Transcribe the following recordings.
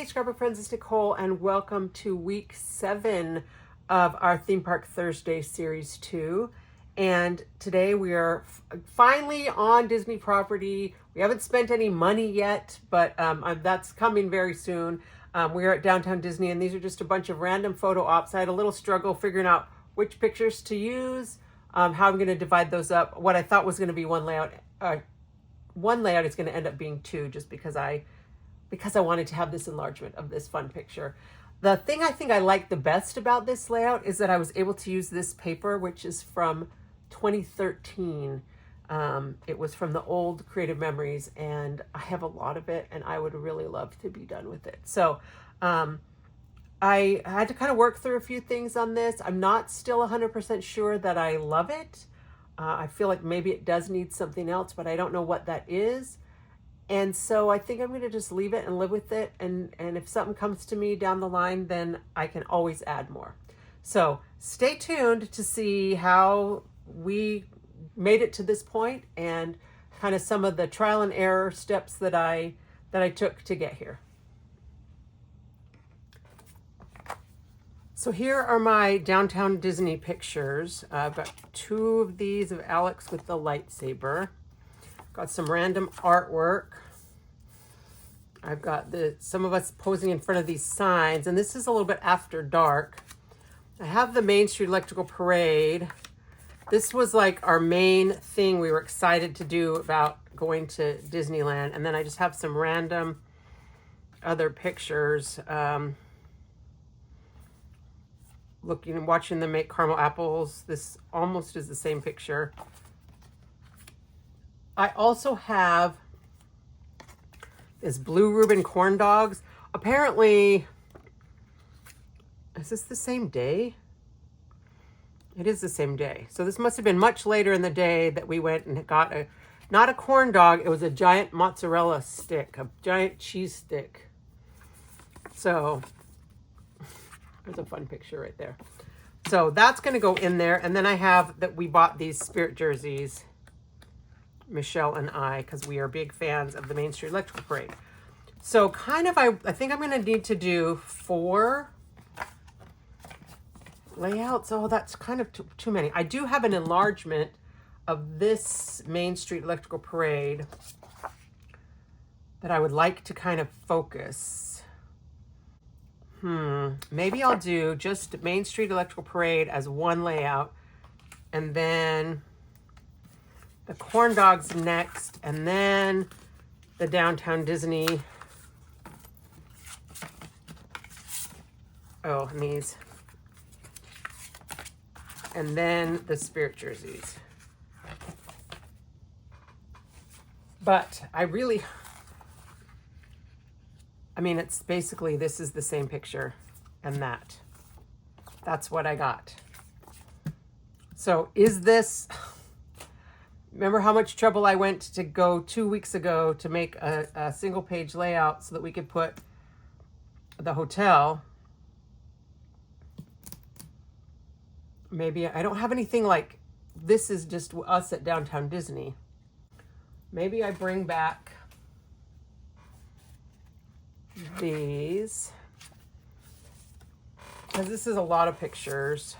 Hey, Scrapbook friends, it's Nicole, and welcome to week 7 of our Theme Park Thursday Series 2. And today we are finally on Disney property. We haven't spent any money yet, but that's coming very soon. We are at Downtown Disney, and these are just a bunch of random photo ops. I had a little struggle figuring out which pictures to use, how I'm going to divide those up. What I thought was going to be one layout is going to end up being two, just because I wanted to have this enlargement of this fun picture. The thing I think I like the best about this layout is that I was able to use this paper, which is from 2013. It was from the old Creative Memories, and I have a lot of it, and I would really love to be done with it. So I had to kind of work through a few things on this. I'm not still 100% sure that I love it. I feel like maybe it does need something else, but I don't know what that is. And so I think I'm going to just leave it and live with it. And if something comes to me down the line, then I can always add more. So stay tuned to see how we made it to this point and kind of some of the trial and error steps that I took to get here. So here are my Downtown Disney pictures. I've got 2 of these of Alex with the lightsaber. Got some random artwork. I've got some of us posing in front of these signs, and this is a little bit after dark. I have the Main Street Electrical Parade. This was like our main thing we were excited to do about going to Disneyland. And then I just have some random other pictures. Looking and watching them make caramel apples. This almost is the same picture. I also have this blue Reuben corn dogs. Apparently, is this the same day? It is the same day. So this must have been much later in the day that we went and got not a corn dog, it was a giant mozzarella stick, a giant cheese stick. So there's a fun picture right there. So that's going to go in there. And then I have that we bought these Spirit jerseys, Michelle and I, because we are big fans of the Main Street Electrical Parade. So kind of, I think I'm going to need to do 4 layouts. Oh, that's kind of too many. I do have an enlargement of this Main Street Electrical Parade that I would like to kind of focus. Maybe I'll do just Main Street Electrical Parade as one layout, and then the corn dogs next, and then the Downtown Disney. Oh, and these. And then the Spirit jerseys. But it's basically, this is the same picture and that. That's what I got. So is this... Remember how much trouble I went to go 2 weeks ago to make a single page layout so that we could put the hotel. Maybe I don't have anything like this is just us at Downtown Disney. Maybe I bring back these, because this is a lot of pictures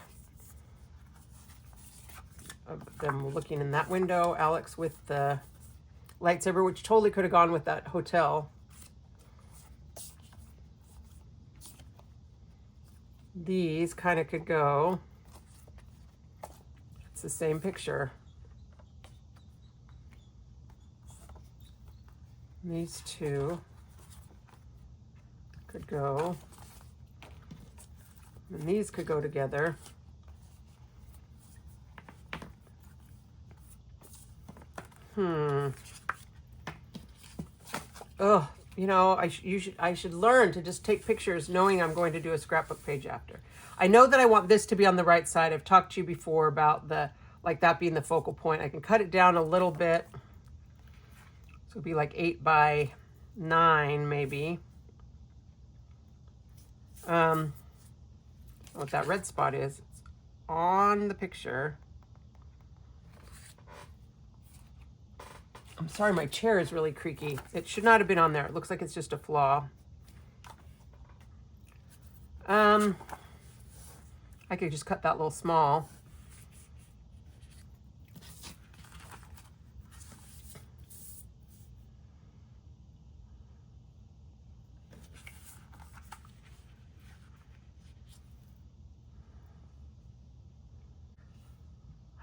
of them looking in that window, Alex with the lightsaber, which totally could have gone with that hotel. These kind of could go. It's the same picture. These 2 could go. And these could go together. Oh, I should learn to just take pictures knowing I'm going to do a scrapbook page after. I know that I want this to be on the right side. I've talked to you before about that being the focal point. I can cut it down a little bit. So it'd be like 8 by 9 maybe. What that red spot is, it's on the picture. I'm sorry, my chair is really creaky. It should not have been on there. It looks like it's just a flaw. I could just cut that a little small.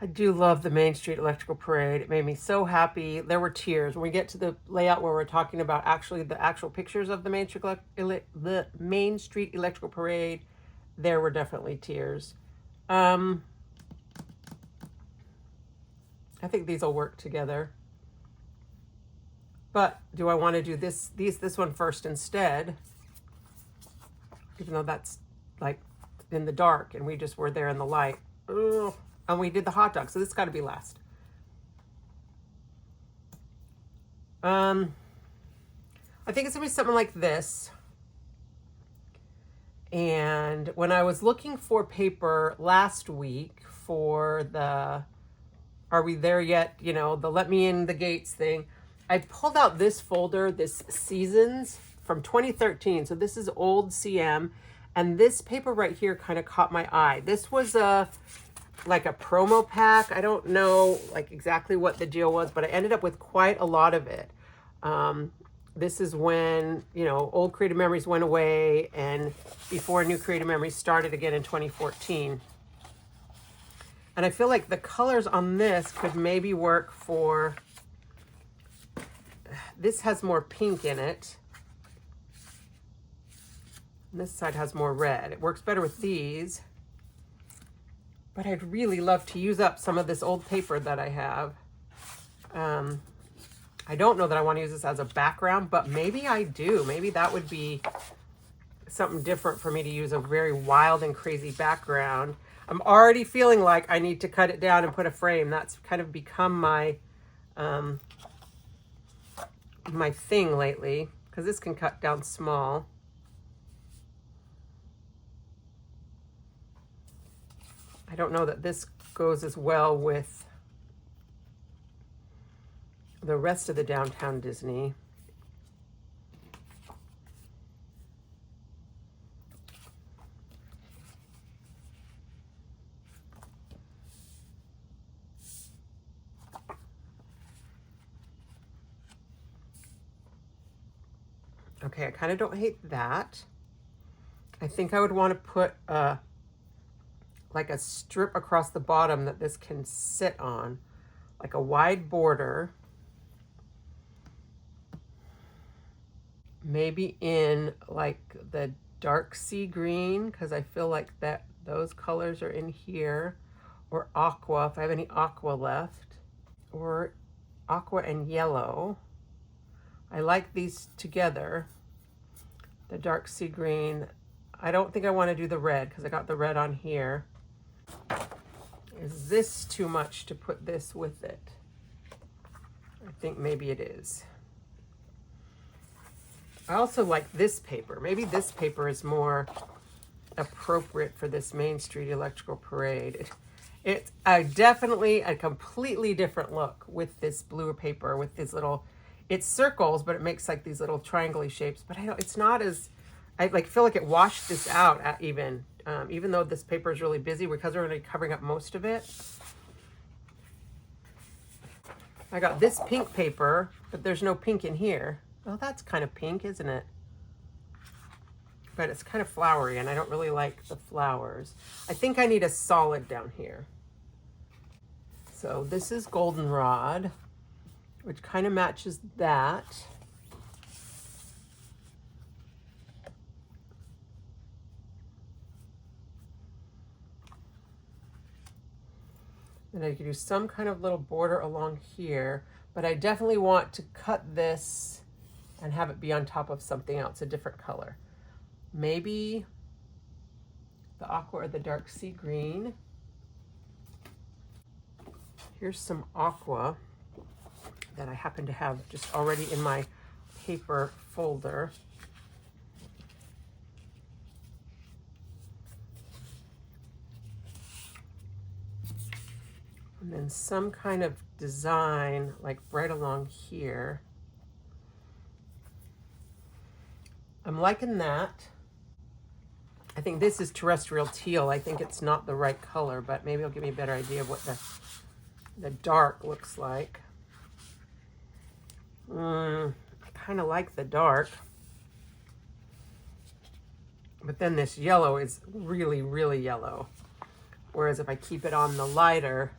I do love the Main Street Electrical Parade. It made me so happy. There were tears. When we get to the layout where we're talking about actually the actual pictures of the Main Street Electrical Parade, there were definitely tears. I think these will work together. But do I want to do this one first instead? Even though that's like in the dark and we just were there in the light. Ugh. And we did the hot dog, so this got to be last. I think it's gonna be something like this. And when I was looking for paper last week for the Are We There Yet, you know, the Let Me In the Gates thing, I pulled out this folder, this Seasons from 2013. So this is old CM. And this paper right here kind of caught my eye. This was like a promo pack. I don't know like exactly what the deal was, but I ended up with quite a lot of it. This is when, you know, old Creative Memories went away and before New Creative Memories started again in 2014. And I feel like the colors on this could maybe work for, this has more pink in it. And this side has more red. It works better with these. But I'd really love to use up some of this old paper that I have. I don't know that I want to use this as a background, but maybe I do. Maybe that would be something different for me to use a very wild and crazy background. I'm already feeling like I need to cut it down and put a frame. That's kind of become my my thing lately, because this can cut down small. I don't know that this goes as well with the rest of the Downtown Disney. Okay, I kind of don't hate that. I think I would want to put like a strip across the bottom that this can sit on, like a wide border. Maybe in like the dark sea green, because I feel like that those colors are in here, or aqua if I have any aqua left, or aqua and yellow. I like these together, the dark sea green. I don't think I want to do the red because I got the red on here. Is this too much to put this with it? I think maybe it is. I also like this paper. Maybe this paper is more appropriate for this Main Street Electrical Parade. It's definitely a completely different look with this blue paper, with these little, it's circles, but it makes like these little triangle-y shapes. But I don't, it's not as, I like feel like it washed this out at even though this paper is really busy because we're going to be covering up most of it. I got this pink paper, but there's no pink in here. Well, that's kind of pink, isn't it? But it's kind of flowery, and I don't really like the flowers. I think I need a solid down here. So this is goldenrod, which kind of matches that. And I could do some kind of little border along here, but I definitely want to cut this and have it be on top of something else, a different color. Maybe the aqua or the dark sea green. Here's some aqua that I happen to have just already in my paper folder. And then some kind of design like right along here. I'm liking that. I think this is terrestrial teal. I think it's not the right color, but maybe it'll give me a better idea of what the dark looks like. I kind of like the dark. But then this yellow is really, really yellow. Whereas if I keep it on the lighter,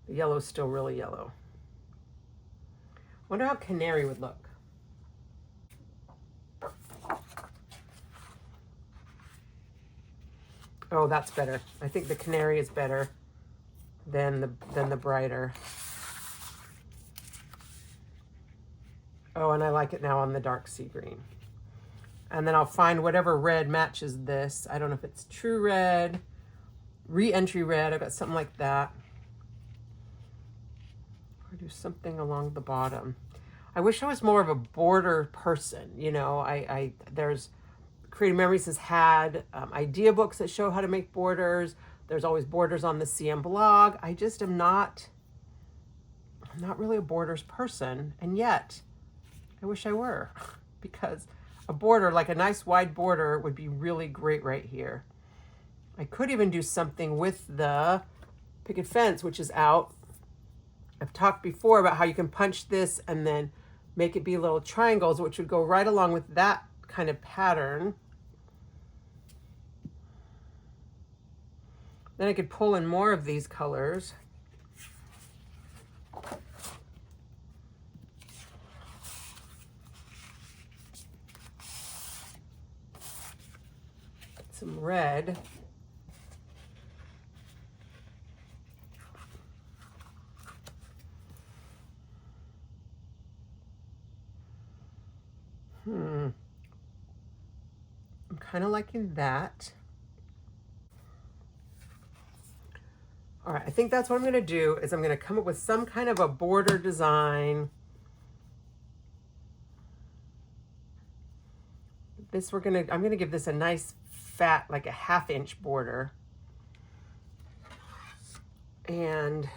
the yellow is still really yellow. Wonder how canary would look. Oh, that's better. I think the canary is better than the brighter. Oh, and I like it now on the dark sea green. And then I'll find whatever red matches this. I don't know if it's true red, re-entry red. I've got something like that. Or do something along the bottom. I wish I was more of a border person. You know, there's Creative Memories has had idea books that show how to make borders. There's always borders on the CM blog. I just am not, I'm not really a borders person. And yet, I wish I were, because a border, like a nice wide border, would be really great right here. I could even do something with the picket fence, which is out. I've talked before about how you can punch this and then make it be little triangles, which would go right along with that kind of pattern. Then I could pull in more of these colors. Some red. I'm kind of liking that. All right, I think that's what I'm going to do is I'm going to come up with some kind of a border design. This I'm going to give this a nice fat, like a 1/2 inch border. And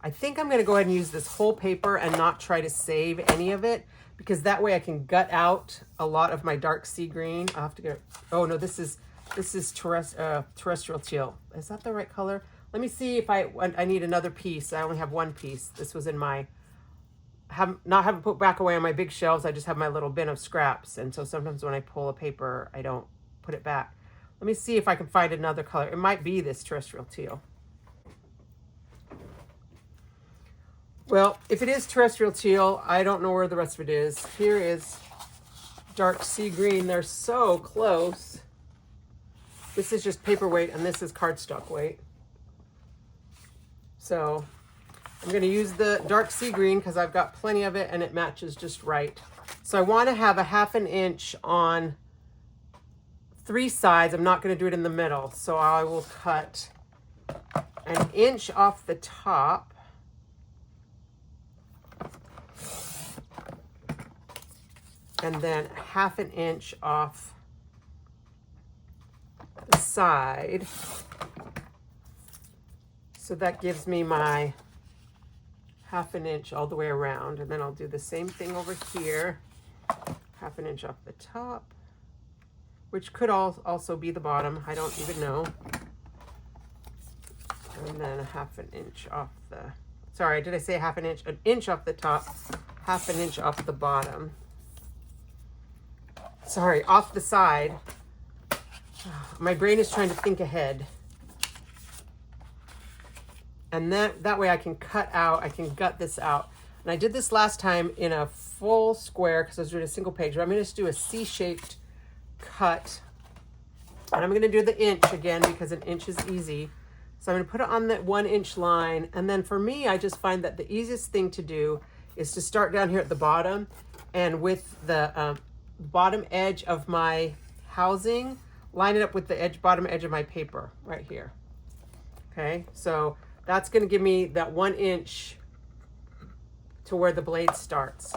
I think I'm going to go ahead and use this whole paper and not try to save any of it, because that way I can gut out a lot of my dark sea green. I'll have to get, oh no, this is terrestrial teal. Is that the right color? Let me see if I need another piece. I only have one piece. This was in my, haven't put back away on my big shelves. I just have my little bin of scraps. And so sometimes when I pull a paper, I don't put it back. Let me see if I can find another color. It might be this terrestrial teal. Well, if it is terrestrial teal, I don't know where the rest of it is. Here is dark sea green. They're so close. This is just paperweight and this is cardstock weight. So I'm going to use the dark sea green because I've got plenty of it and it matches just right. So I want to have a 1/2 inch on 3 sides. I'm not going to do it in the middle. So I will cut 1 inch off the top. And then 1/2 inch off the side. So that gives me my 1/2 inch all the way around. And then I'll do the same thing over here. 1/2 inch off the top, which could also be the bottom. I don't even know. And then 1/2 inch off the, sorry, did I say 1/2 inch? 1 inch off the top, 1/2 inch off the bottom. Sorry, off the side. My brain is trying to think ahead. And that way I can cut out, I can gut this out. And I did this last time in a full square because I was doing a single page, but I'm going to just do a C-shaped cut. And I'm going to do the inch again because 1 inch is easy. So I'm going to put it on that 1 inch line. And then for me, I just find that the easiest thing to do is to start down here at the bottom, and with the bottom edge of my housing, line it up with the bottom edge of my paper right here. Okay, so that's going to give me that 1 inch to where the blade starts.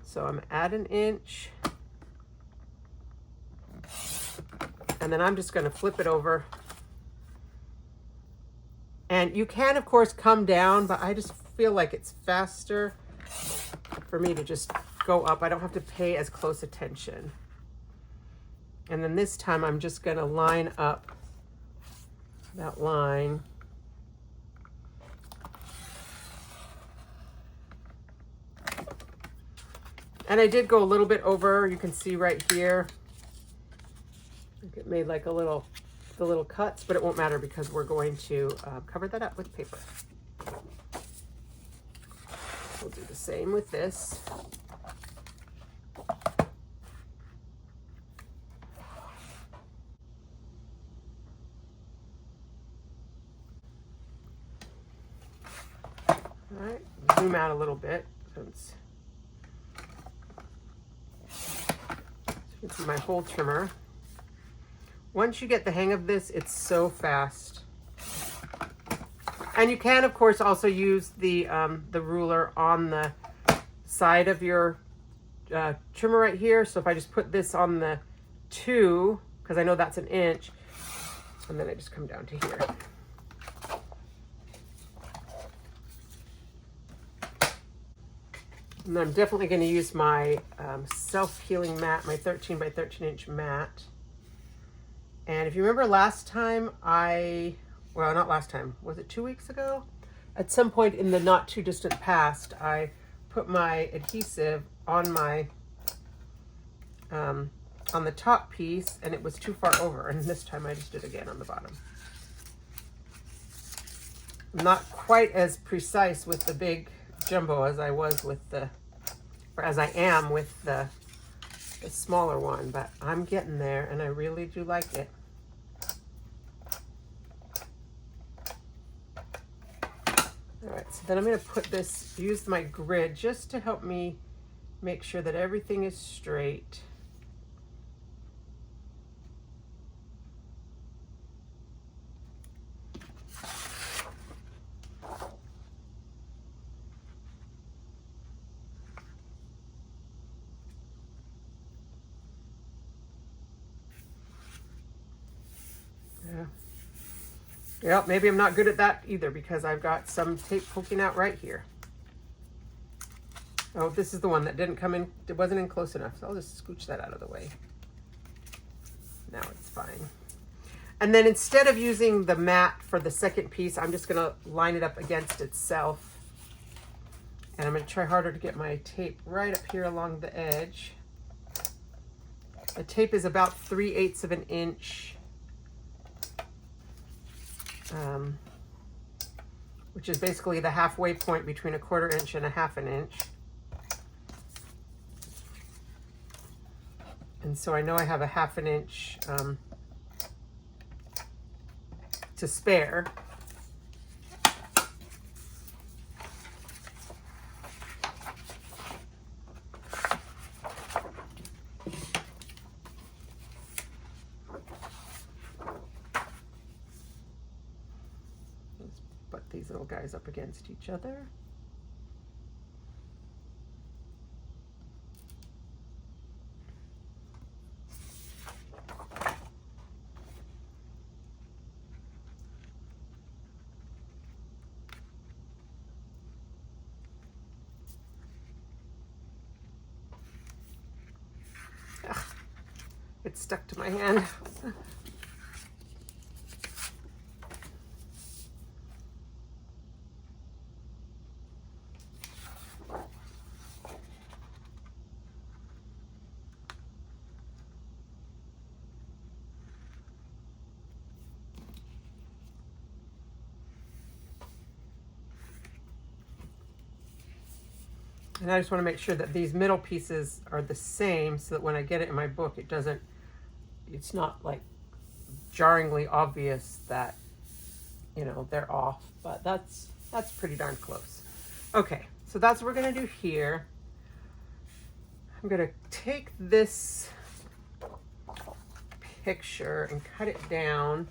So I'm at 1 inch. And then I'm just going to flip it over. And you can, of course, come down, but I just feel like it's faster for me to just go up. I don't have to pay as close attention. And then this time I'm just going to line up that line. And I did go a little bit over, you can see right here. It made like the little cuts, but it won't matter because we're going to cover that up with paper. We'll do the same with this. All right, zoom out a little bit since you can see my hole trimmer. Once you get the hang of this, it's so fast. And you can, of course, also use the ruler on the side of your trimmer right here. So if I just put this on the 2, because I know that's an inch, and then I just come down to here. And I'm definitely going to use my self-healing mat, my 13 by 13 inch mat. And if you remember last time well, not last time, was it 2 weeks ago? At some point in the not too distant past, I put my adhesive on my, on the top piece, and it was too far over. And this time I just did again on the bottom. I'm not quite as precise with the big jumbo as I was with as I am with the smaller one, but I'm getting there and I really do like it. All right, so then I'm going to use my grid just to help me make sure that everything is straight. Yeah, maybe I'm not good at that either because I've got some tape poking out right here. Oh, this is the one that didn't come in, it wasn't in close enough, so I'll just scooch that out of the way. Now it's fine. And then instead of using the mat for the second piece, I'm just gonna line it up against itself. And I'm gonna try harder to get my tape right up here along the edge. The tape is about 3/8 of an inch. Which is basically the halfway point between a 1/4 inch and a 1/2 inch. And so I know I have a 1/2 inch to spare. These little guys up against each other. Ugh, it stuck to my hand. And I just want to make sure that these middle pieces are the same so that when I get it in my book, it's not like jarringly obvious that, they're off, but that's pretty darn close. Okay, so that's what we're going to do here. I'm going to take this picture and cut it down.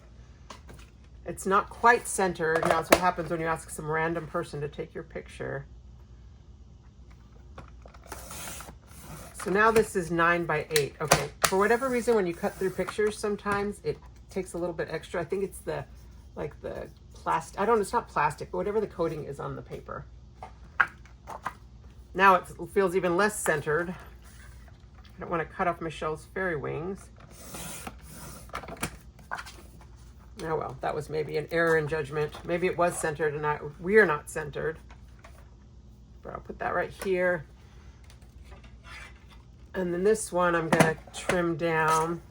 It's not quite centered. Now, that's what happens when you ask some random person to take your picture. So now this is 9 by 8. Okay, for whatever reason, when you cut through pictures, sometimes it takes a little bit extra. I think it's the plastic, it's not plastic, but whatever the coating is on the paper. Now it feels even less centered. I don't want to cut off Michelle's fairy wings. Oh well, that was maybe an error in judgment. Maybe it was centered and we're not centered. But I'll put that right here. And then this one I'm going to trim down.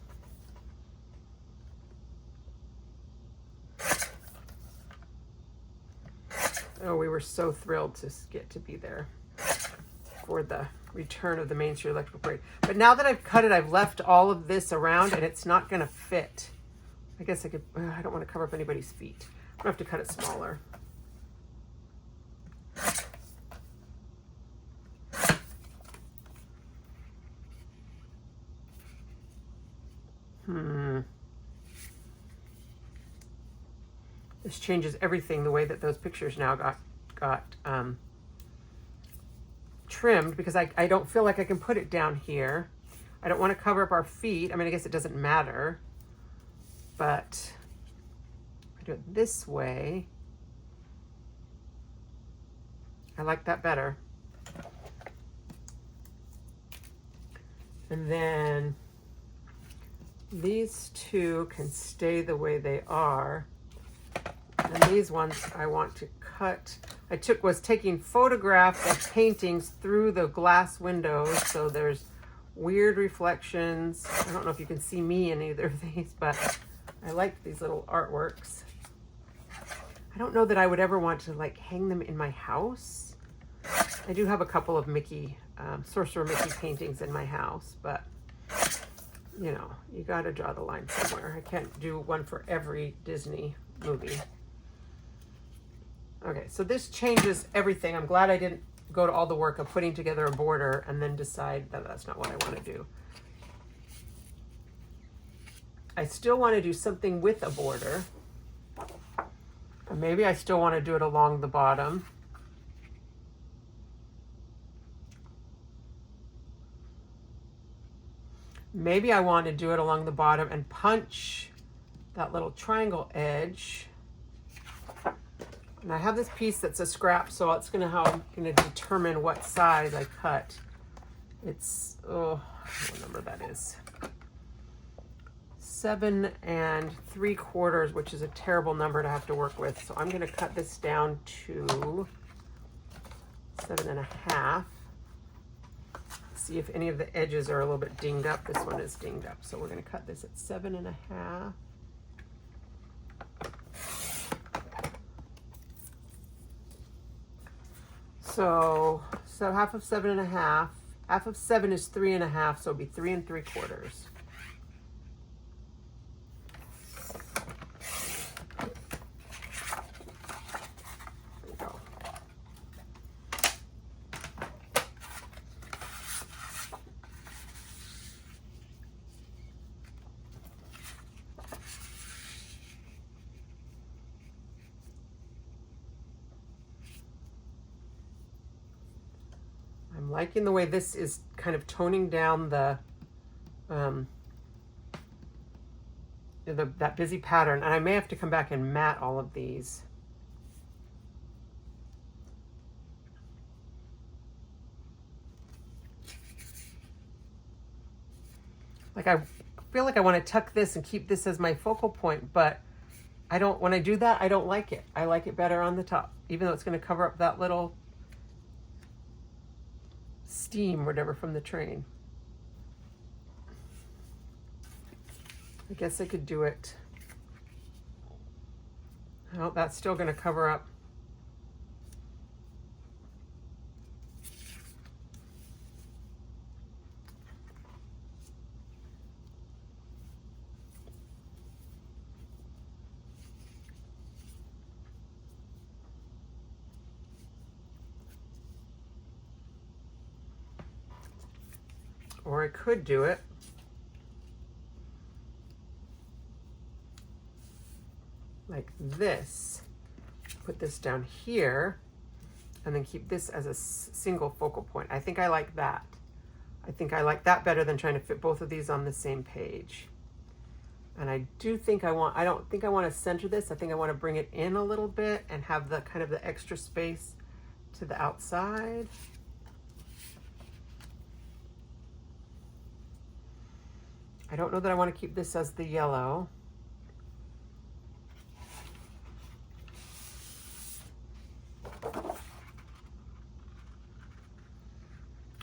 Oh, we were so thrilled to get to be there for the return of the Main Street Electrical Parade. But now that I've cut it, I've left all of this around and it's not going to fit. I guess I could, I don't want to cover up anybody's feet. I'm going to have to cut it smaller. This changes everything, the way that those pictures now got trimmed, because I don't feel like I can put it down here. I don't want to cover up our feet. I mean, I guess it doesn't matter, but if I do it this way, I like that better. And then these two can stay the way they are. And these ones I want to cut. I was taking photographs of paintings through the glass windows, so there's weird reflections. I don't know if you can see me in either of these, but I like these little artworks. I don't know that I would ever want to like hang them in my house. I do have a couple of Mickey, Sorcerer Mickey paintings in my house, but you know, you got to draw the line somewhere. I can't do one for every Disney movie. Okay, so this changes everything. I'm glad I didn't go to all the work of putting together a border and then decide that that's not what I want to do. I still want to do something with a border. Or maybe I still want to do it along the bottom. Maybe I want to do it along the bottom and punch that little triangle edge. And I have this piece that's a scrap, so it's going to determine what size I cut. It's, oh, what number that is. 7 3/4, which is a terrible number to have to work with. So I'm going to cut this down to 7 1/2. See if any of the edges are a little bit dinged up. This one is dinged up, so we're going to cut this at 7 1/2. So half of 7 1/2. Half of 7 is 3 1/2, so it'll be 3 3/4. There you go. I'm liking the way this is kind of toning down that busy pattern, and I may have to come back and mat all of these. Like I feel like I want to tuck this and keep this as my focal point, but I don't, when I do that, I don't like it. I like it better on the top, even though it's going to cover up that little steam or whatever from the train. I guess I could do it. Oh, that's still going to cover up. Or I could do it like this. Put this down here and then keep this as a single focal point. I think I like that. I think I like that better than trying to fit both of these on the same page. And I do think I don't think I want to center this. I think I want to bring it in a little bit and have the kind of the extra space to the outside. I don't know that I want to keep this as the yellow.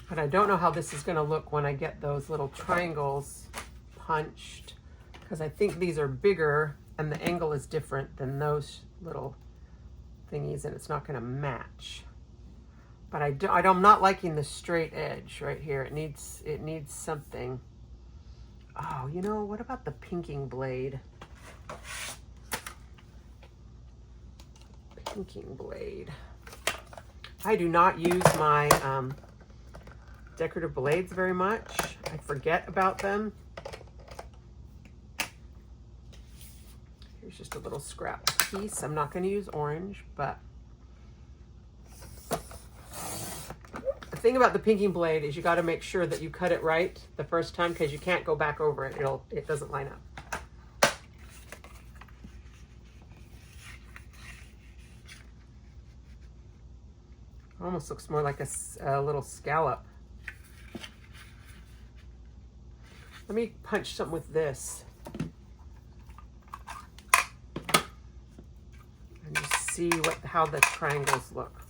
But I don't know how this is going to look when I get those little triangles punched, because I think these are bigger and the angle is different than those little thingies, and it's not going to match. But I'm not liking the straight edge right here. It needs something. Oh, you know, what about the pinking blade? Pinking blade. I do not use my decorative blades very much. I forget about them. Here's just a little scrap piece. I'm not going to use orange, but the thing about the pinking blade is you got to make sure that you cut it right the first time, because you can't go back over it. It doesn't line up. Almost looks more like a little scallop. Let me punch something with this and just see how the triangles look.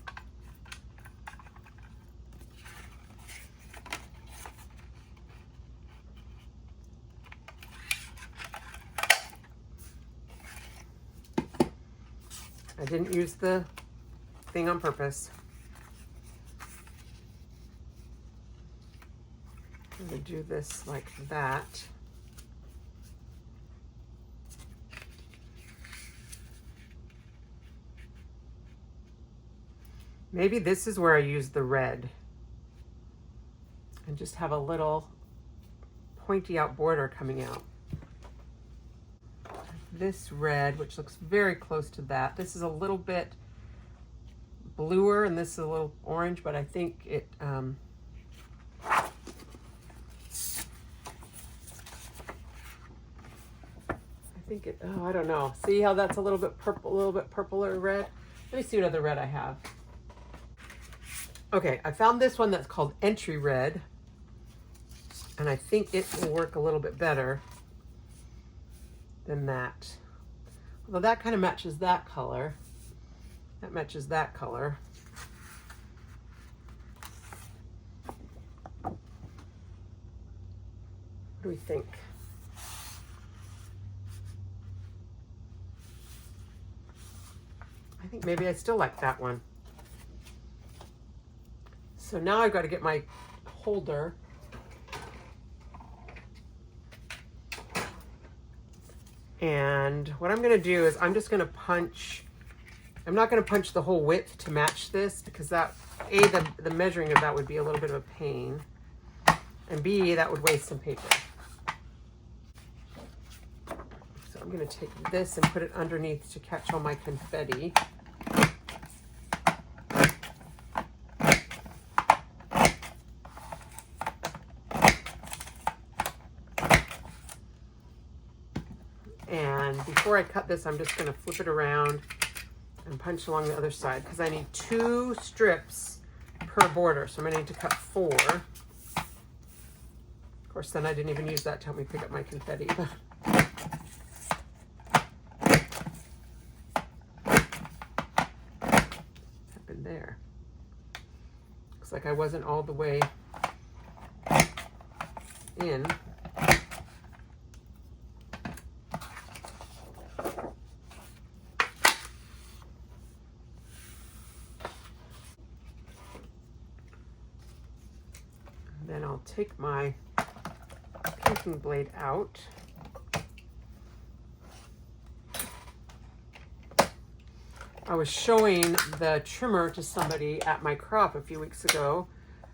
I didn't use the thing on purpose. I'm going to do this like that. Maybe this is where I use the red and just have a little pointy out border coming out. This red, which looks very close to that. This is a little bit bluer and this is a little orange, but I think it oh, I don't know. See how that's a little bit purple, a little bit purpler red? Let me see what other red I have. Okay, I found this one that's called Entry Red, and I think it will work a little bit better than that. Although that kind of matches that color. That matches that color. What do we think? I think maybe I still like that one. So now I've got to get my holder. And what I'm going to do is I'm just going to punch. I'm not going to punch the whole width to match this, because that, A, the measuring of that would be a little bit of a pain, and B, that would waste some paper. So I'm going to take this and put it underneath to catch all my confetti. And before I cut this, I'm just going to flip it around and punch along the other side, because I need 2 strips per border. So I'm going to need to cut 4. Of course, then I didn't even use that to help me pick up my confetti. Happened there. Looks like I wasn't all the way in. Then I'll take my pinking blade out. I was showing the trimmer to somebody at my crop a few weeks ago,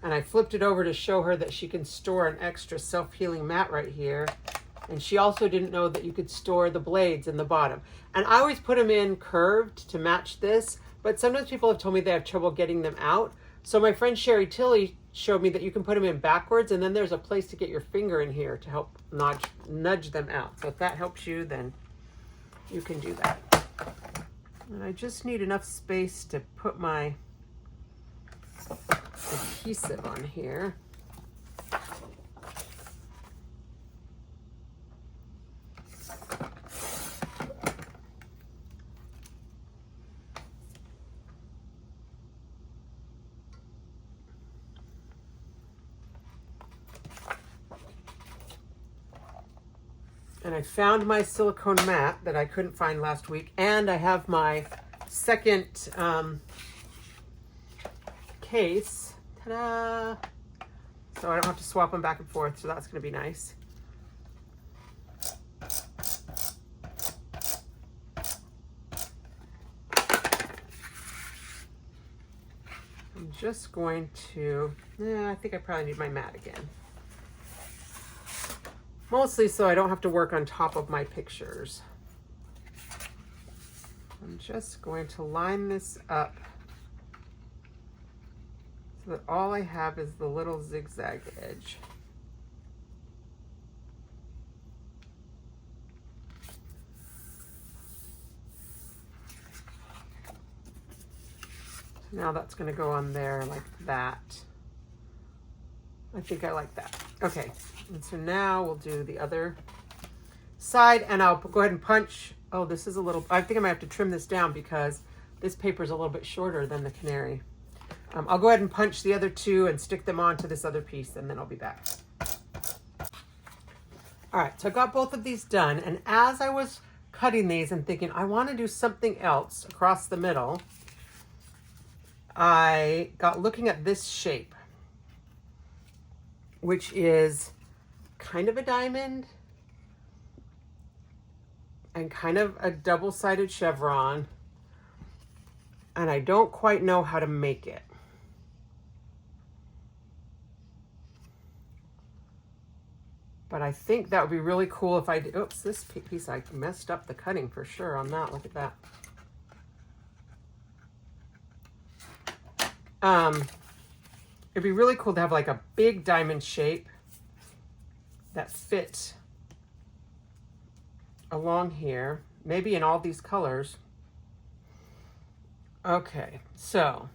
and I flipped it over to show her that she can store an extra self-healing mat right here. And she also didn't know that you could store the blades in the bottom. And I always put them in curved to match this, but sometimes people have told me they have trouble getting them out. So my friend Sherry Tilley showed me that you can put them in backwards, and then there's a place to get your finger in here to help nudge them out. So if that helps you, then you can do that. And I just need enough space to put my adhesive on here. And I found my silicone mat that I couldn't find last week. And I have my second case. Ta-da! So I don't have to swap them back and forth. So that's going to be nice. I'm just going to, I think I probably need my mat again. Mostly so I don't have to work on top of my pictures. I'm just going to line this up so that all I have is the little zigzag edge. So now that's going to go on there like that. I think I like that. Okay, and so now we'll do the other side, and I'll go ahead and punch. Oh, this is a little, I think I might have to trim this down because this paper is a little bit shorter than the canary. I'll go ahead and punch the other two and stick them onto this other piece, and then I'll be back. All right, so I got both of these done, and as I was cutting these and thinking I want to do something else across the middle, I got looking at this shape, which is kind of a diamond and kind of a double-sided chevron, and I don't quite know how to make it. But I think that would be really cool if I did. Oops, this piece, I messed up the cutting for sure on that. Look at that. It'd be really cool to have like a big diamond shape that fit along here, maybe in all these colors. Okay, so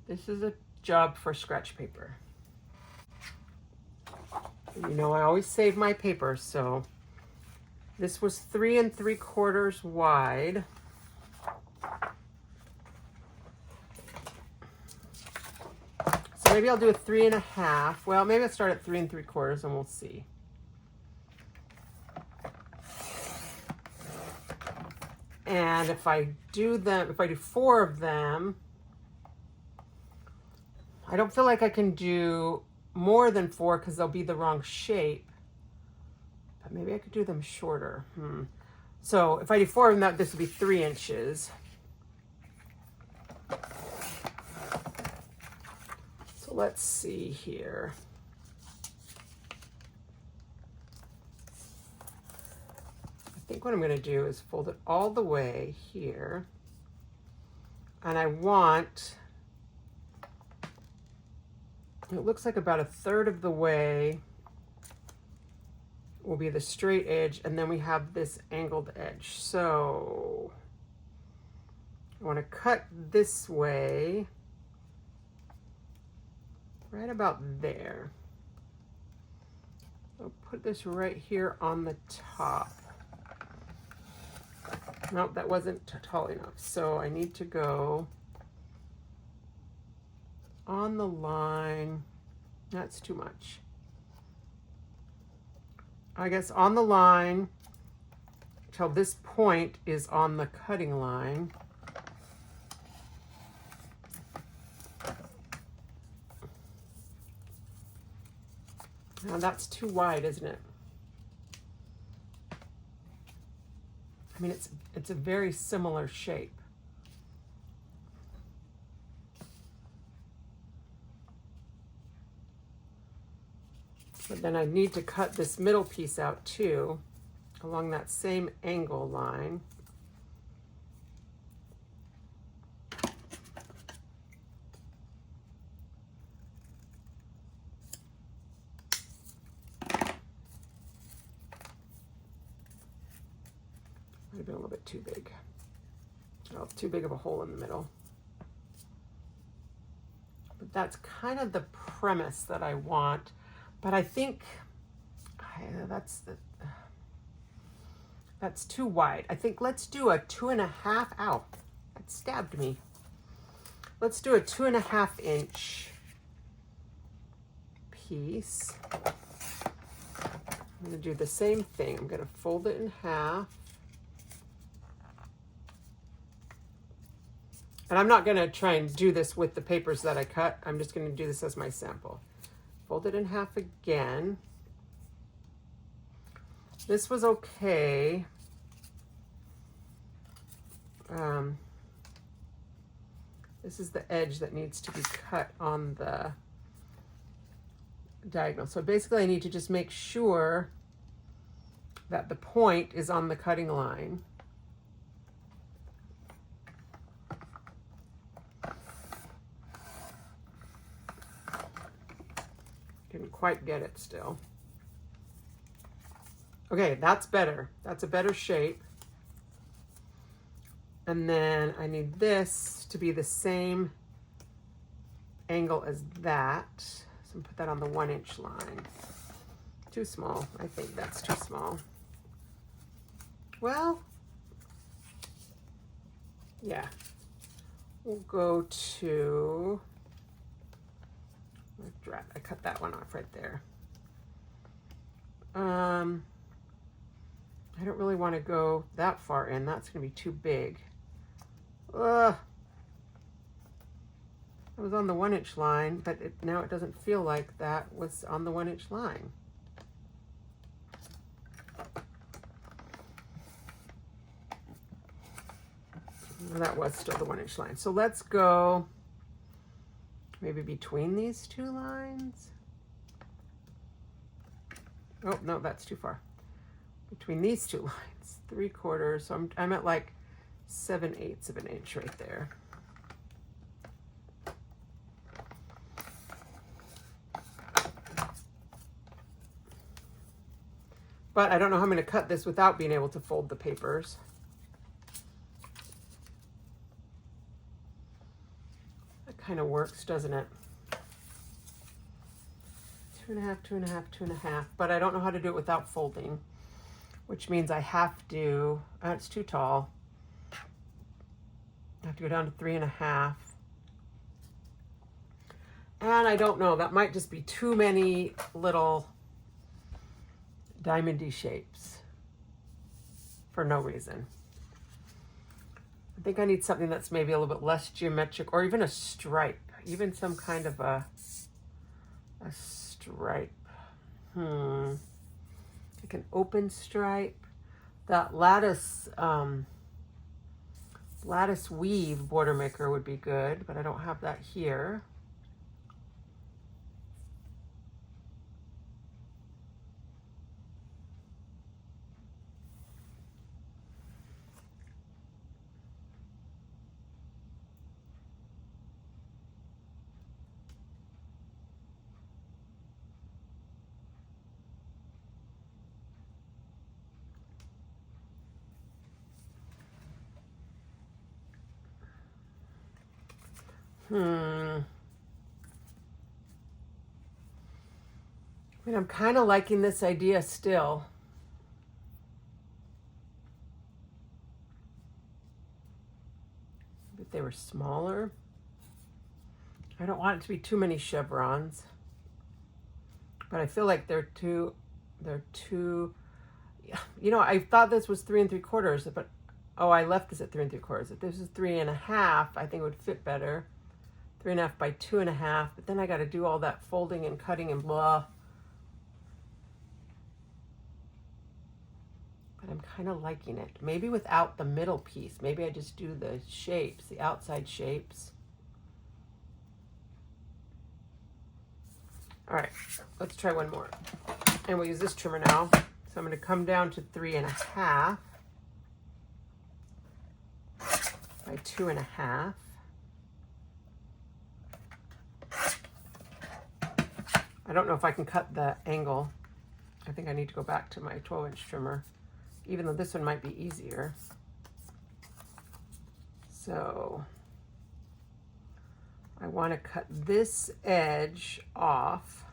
this is a job for scratch paper. You know, I always save my paper, so this was 3 3/4 wide. So maybe I'll do a 3 1/2. Well, maybe I'll start at 3 3/4 and we'll see. And if I do 4 of them, I don't feel like I can do more than 4 because they'll be the wrong shape. But maybe I could do them shorter. So if I do 4 of them, this would be 3 inches. So let's see here. I think what I'm going to do is fold it all the way here. And I want, it looks like about 1/3 of the way will be the straight edge, and then we have this angled edge. So I want to cut this way, right about there. I'll put this right here on the top. Nope, that wasn't tall enough. So I need to go on the line. That's too much. I guess on the line till this point is on the cutting line. Now that's too wide, isn't it? I mean, it's a very similar shape. But then I need to cut this middle piece out too, along that same angle line. Might have been a little bit too big. Oh, too big of a hole in the middle. But that's kind of the premise that I want. But I think that's too wide. I think let's do a 2 1/2. Ow, that stabbed me. Let's do a 2 1/2 inch piece. I'm going to do the same thing. I'm going to fold it in half. And I'm not going to try and do this with the papers that I cut. I'm just going to do this as my sample. Fold it in half again. This was okay. This is the edge that needs to be cut on the diagonal. So basically I need to just make sure that the point is on the cutting line. Didn't quite get it still. Okay, that's better. That's a better shape. And then I need this to be the same angle as that. So I'm gonna put that on the 1 inch line. Too small. I think that's too small. Well, yeah. We'll go to, I cut that one off right there. I don't really want to go that far in. That's going to be too big. Ugh. It was on the 1 inch line, but now it doesn't feel like that was on the 1 inch line. Well, that was still the 1 inch line. So let's go maybe between these two lines. Oh, no, that's too far. Between these two lines, 3/4. So I'm at like 7/8 of an inch right there. But I don't know how I'm going to cut this without being able to fold the papers. That kind of works, doesn't it? 2.5, 2.5, 2.5. But I don't know how to do it without folding, which means I have to, it's too tall. I have to go down to 3.5. And I don't know, that might just be too many little diamondy shapes for no reason. I think I need something that's maybe a little bit less geometric, or even a stripe, even some kind of a stripe. Like an open stripe. That lattice weave border maker would be good, but I don't have that here. I mean, I'm kind of liking this idea still. If they were smaller. I don't want it to be too many chevrons. But I feel like they're too, you know, I thought this was 3 3/4, but, oh, I left this at 3 3/4. If this is 3.5, I think it would fit better. 3.5 by 2.5, but then I got to do all that folding and cutting and blah. But I'm kind of liking it. Maybe without the middle piece. Maybe I just do the shapes, the outside shapes. All right, let's try one more. And we'll use this trimmer now. So I'm going to come down to 3.5 by 2.5. I don't know if I can cut the angle. I think I need to go back to my 12-inch trimmer, even though this one might be easier. So I want to cut this edge off.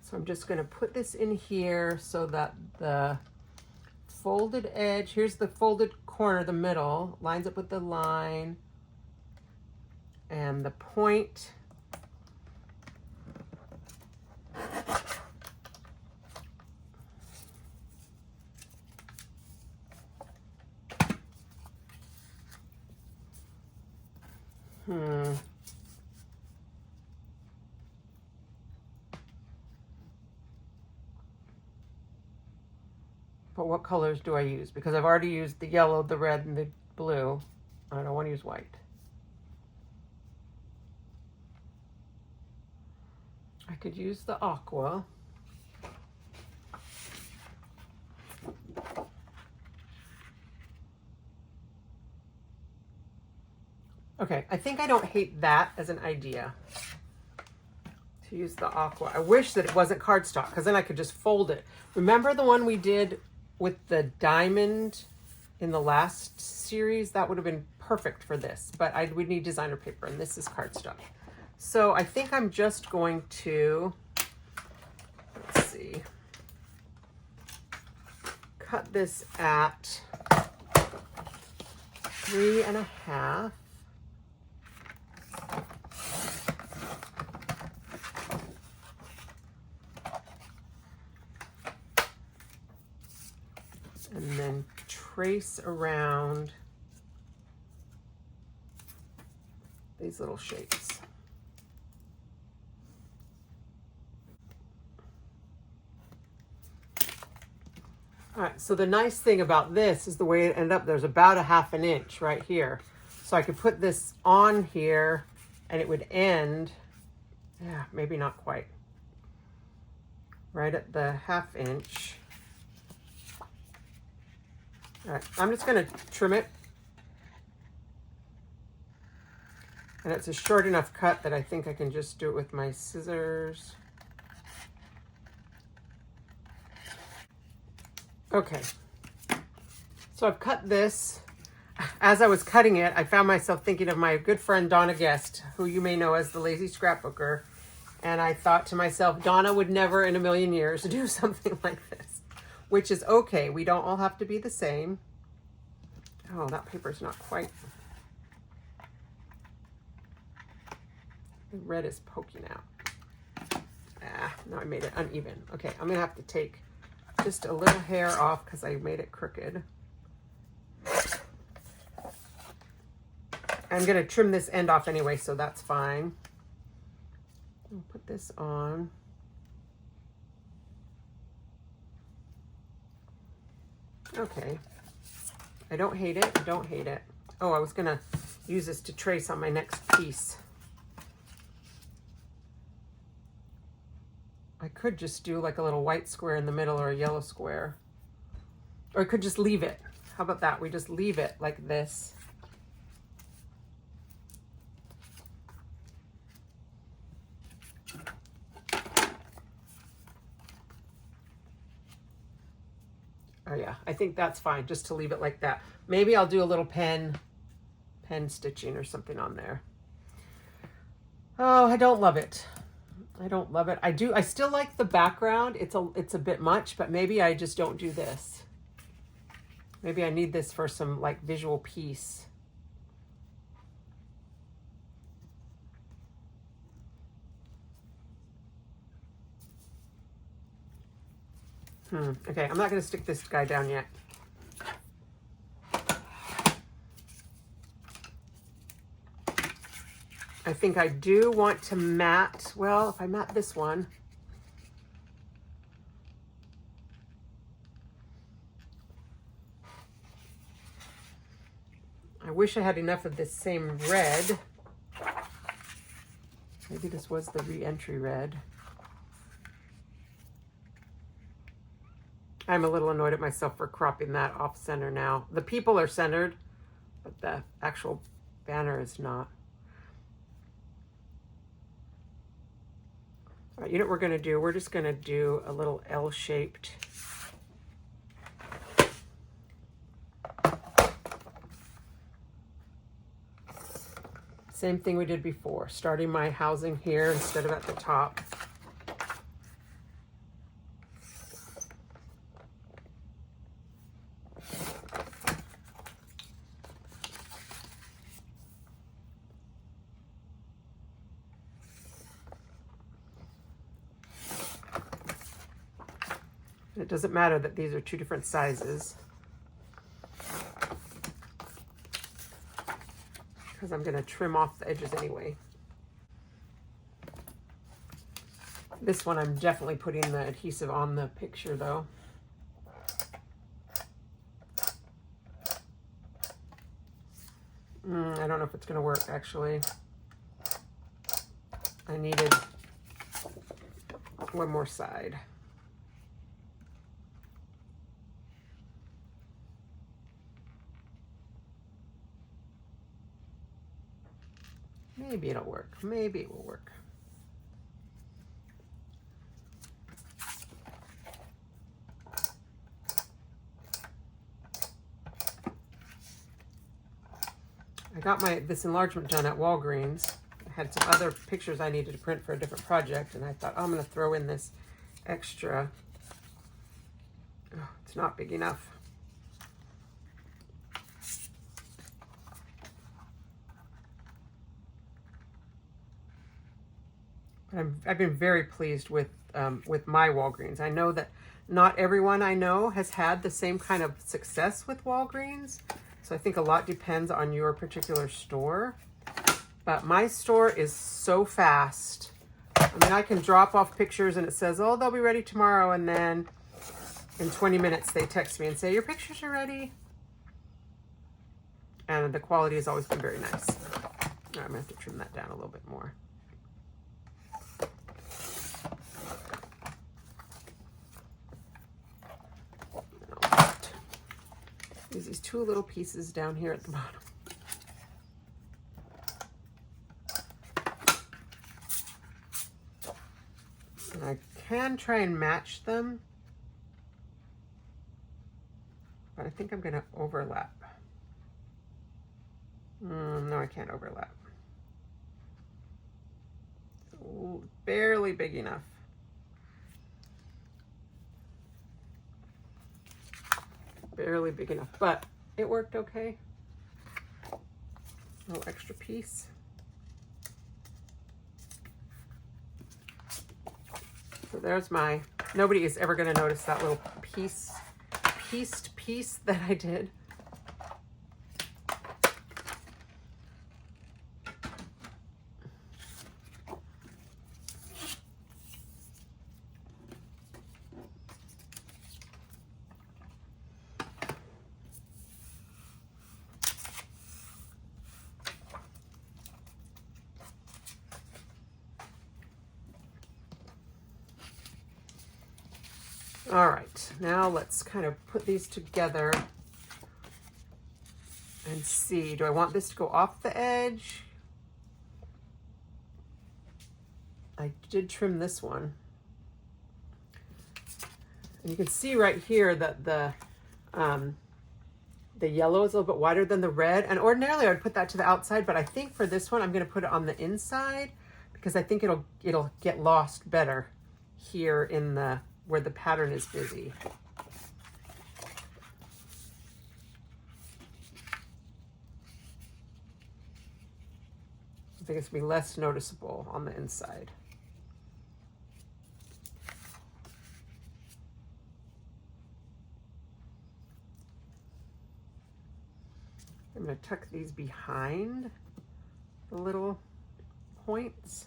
So I'm just going to put this in here so that the folded edge, here's the folded corner, the middle, lines up with the line, and the point But what colors do I use? Because I've already used the yellow, the red, and the blue. I don't want to use white. I could use the aqua. Okay, I think I don't hate that as an idea, to use the aqua. I wish that it wasn't cardstock, because then I could just fold it. Remember the one we did with the diamond in the last series? That would have been perfect for this, but I would need designer paper, and this is cardstock. So I think I'm just going to, let's see, cut this at 3.5. And then trace around these little shapes. All right, so the nice thing about this is the way it ended up, there's about a 1/2 inch right here. So I could put this on here and it would end, yeah, maybe not quite, right at the 1/2 inch. All right, I'm just gonna trim it. And it's a short enough cut that I think I can just do it with my scissors. Okay, so I've cut this. As I was cutting it, I found myself thinking of my good friend Donna Guest, who you may know as the Lazy Scrapbooker. And I thought to myself, Donna would never in a million years do something like this, which is okay. We don't all have to be the same. Oh, that paper's not quite. The red is poking out. Ah, now I made it uneven. Okay, I'm gonna have to take just a little hair off because I made it crooked. I'm gonna trim this end off anyway, so that's fine. I'll put this on. Okay. I don't hate it, I don't hate it. Oh, I was gonna use this to trace on my next piece. I could just do like a little white square in the middle or a yellow square. Or I could just leave it. How about that? We just leave it like this. Oh yeah, I think that's fine, just to leave it like that. Maybe I'll do a little pen stitching or something on there. Oh, I don't love it. I don't love it. I still like the background. It's a bit much, but maybe I just don't do this. Maybe I need this for some like visual piece. Okay, I'm not gonna stick this guy down yet. I think I do want to mat, well, if I mat this one, I wish I had enough of this same red. Maybe this was the re-entry red. I'm a little annoyed at myself for cropping that off center now. The people are centered, but the actual banner is not. All right, you know what we're gonna do? We're just gonna do a little L-shaped. Same thing we did before, starting my housing here instead of at the top. It doesn't matter that these are two different sizes, because because I'm going to trim off the edges anyway. This one I'm definitely putting the adhesive on the picture though. I don't know if it's going to work actually. I needed one more side. Maybe it'll work. Maybe it will work. I got this enlargement done at Walgreens. I had some other pictures I needed to print for a different project, and I thought, oh, I'm going to throw in this extra. Oh, it's not big enough. But I've been very pleased with my Walgreens. I know that not everyone I know has had the same kind of success with Walgreens. So I think a lot depends on your particular store. But my store is so fast. I mean, I can drop off pictures and it says, oh, they'll be ready tomorrow. And then in 20 minutes, they text me and say, your pictures are ready. And the quality has always been very nice. I'm gonna have to trim that down a little bit more. There's these two little pieces down here at the bottom. And I can try and match them, but I think I'm going to overlap. No, I can't overlap. Ooh, barely big enough. Barely big enough, but it worked okay. A little extra piece. So there's my, nobody is ever going to notice that little pieced piece that I did. All right, now let's kind of put these together and see. Do I want this to go off the edge? I did trim this one. And you can see right here that the yellow is a little bit wider than the red. And ordinarily I would put that to the outside, but I think for this one I'm going to put it on the inside because I think it'll get lost better here in the where the pattern is busy. I think it's gonna be less noticeable on the inside. I'm gonna tuck these behind the little points.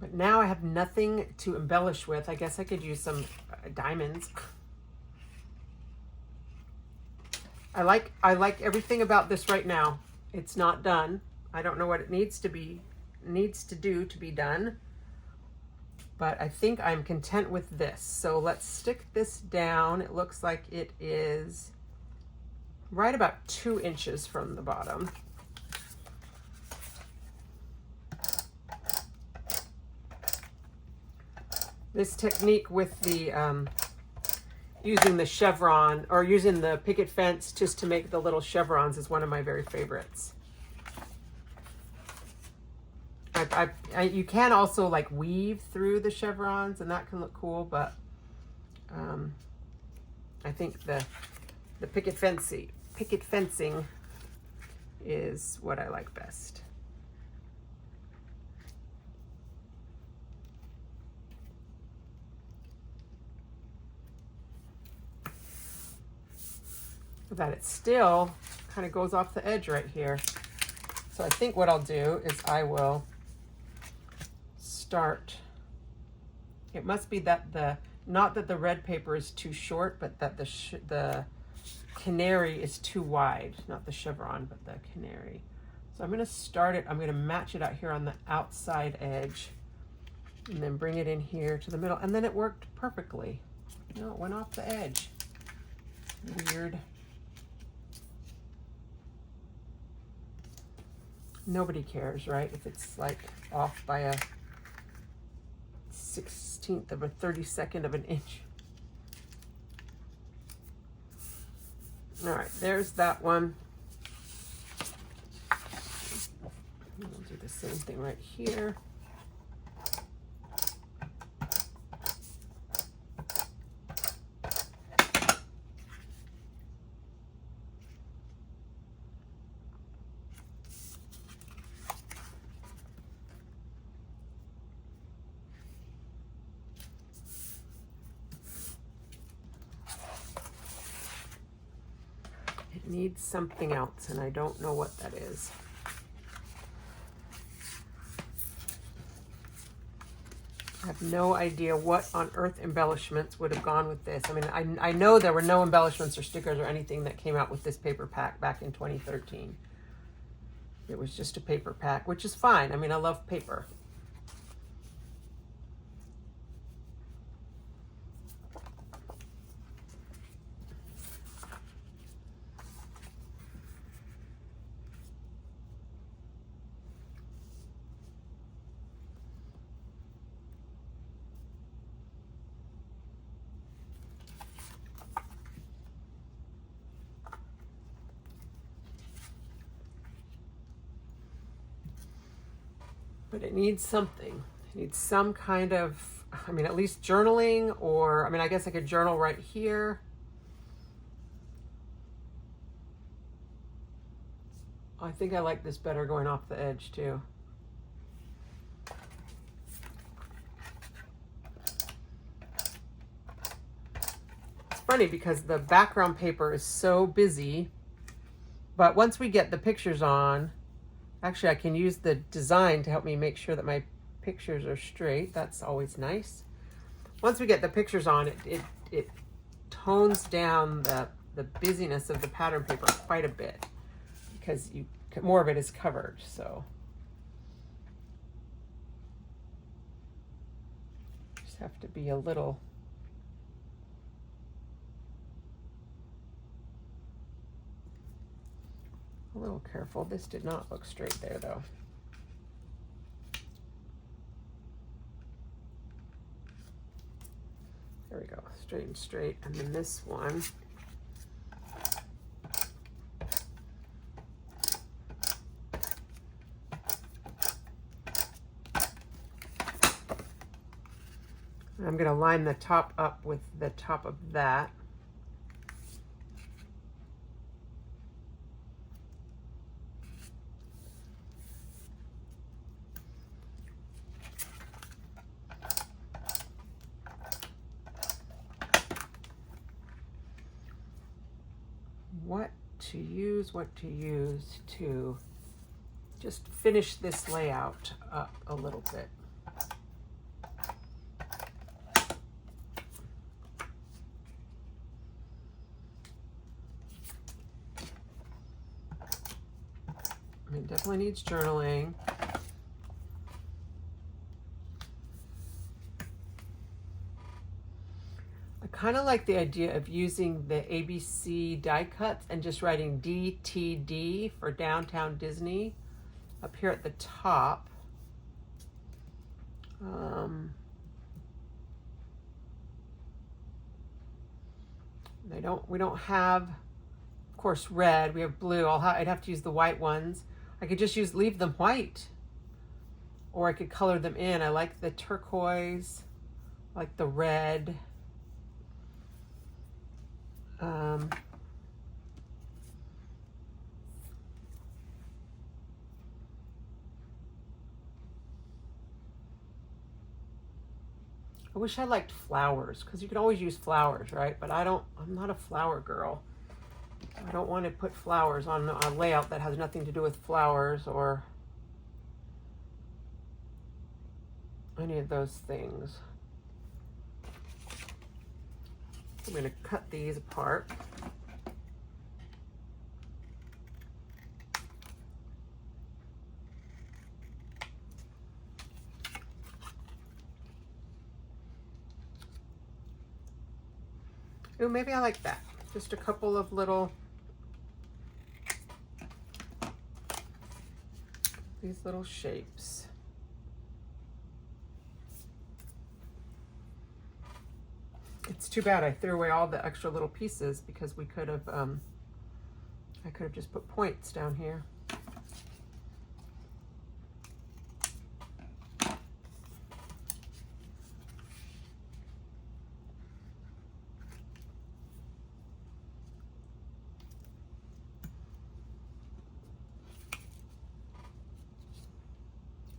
But now I have nothing to embellish with. I guess I could use some diamonds. I like everything about this right now. It's not done. I don't know what it needs to do to be done. But I think I'm content with this. So let's stick this down. It looks like it is right about 2 inches from the bottom. This technique with the using the chevron or using the picket fence just to make the little chevrons is one of my very favorites. You can also like weave through the chevrons and that can look cool, but I think the picket fencing is what I like best. that it still kind of goes off the edge right here. So I think what I'll do is I will start, it must be that not that the red paper is too short, but that the canary is too wide, not the chevron, but the canary. So I'm going to start it, I'm going to match it out here on the outside edge and then bring it in here to the middle. And then it worked perfectly. No, it went off the edge. Weird. Nobody cares, right? If it's like off by a 1/16 of a 32nd of an inch. All right, there's that one. We'll do the same thing right here. It needs something else, and I don't know what that is. I have no idea what on earth embellishments would have gone with this. I mean, I know there were no embellishments or stickers or anything that came out with this paper pack back in 2013. It was just a paper pack, which is fine. I mean, I love paper. But it needs something. It needs some kind of, I mean, at least journaling, or, I mean, I guess I could journal right here. I think I like this better going off the edge too. It's funny because the background paper is so busy, but once we get the pictures on, actually, I can use the design to help me make sure that my pictures are straight. That's always nice. Once we get the pictures on, it tones down the busyness of the pattern paper quite a bit because more of it is covered. So just have to be a little careful. This did not look straight there though. There we go, straight and straight. And then this one, I'm going to line the top up with the top of that. What to use to just finish this layout up a little bit. I mean, it definitely needs journaling. Kind of like the idea of using the ABC die cuts and just writing DTD for Downtown Disney up here at the top. We don't have, of course, red. We have blue. I'd have to use the white ones. I could just leave them white, or I could color them in. I like the turquoise, I like the red. I wish I liked flowers, because you can always use flowers, right? But I'm not a flower girl. I don't want to put flowers on a layout that has nothing to do with flowers or any of those things. I'm going to cut these apart. Ooh, maybe I like that. Just a couple of these little shapes. It's too bad I threw away all the extra little pieces because we could have, I could have just put points down here.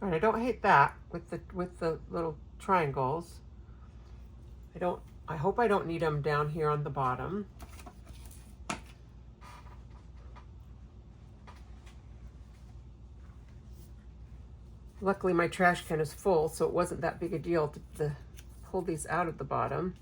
All right, I don't hate that with the little triangles. I hope I don't need them down here on the bottom. Luckily my trash can is full, so it wasn't that big a deal to pull these out of the bottom.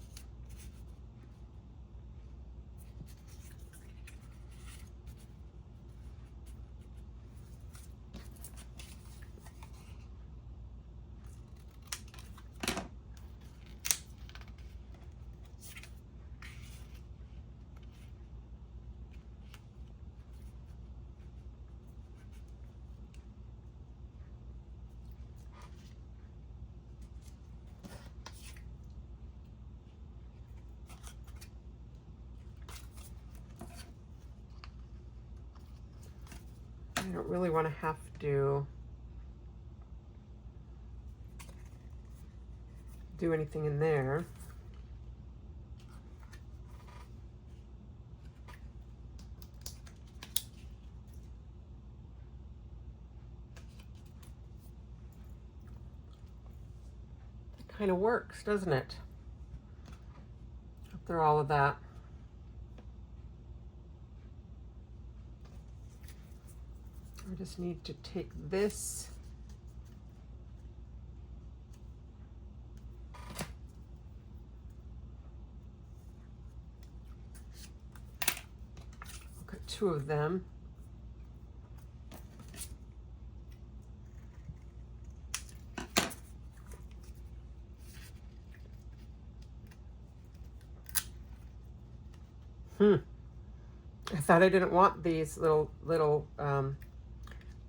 I don't really want to have to do anything in there. It kind of works, doesn't it? After all of that. I just need to take this I'll cut 2 of them. I thought I didn't want these little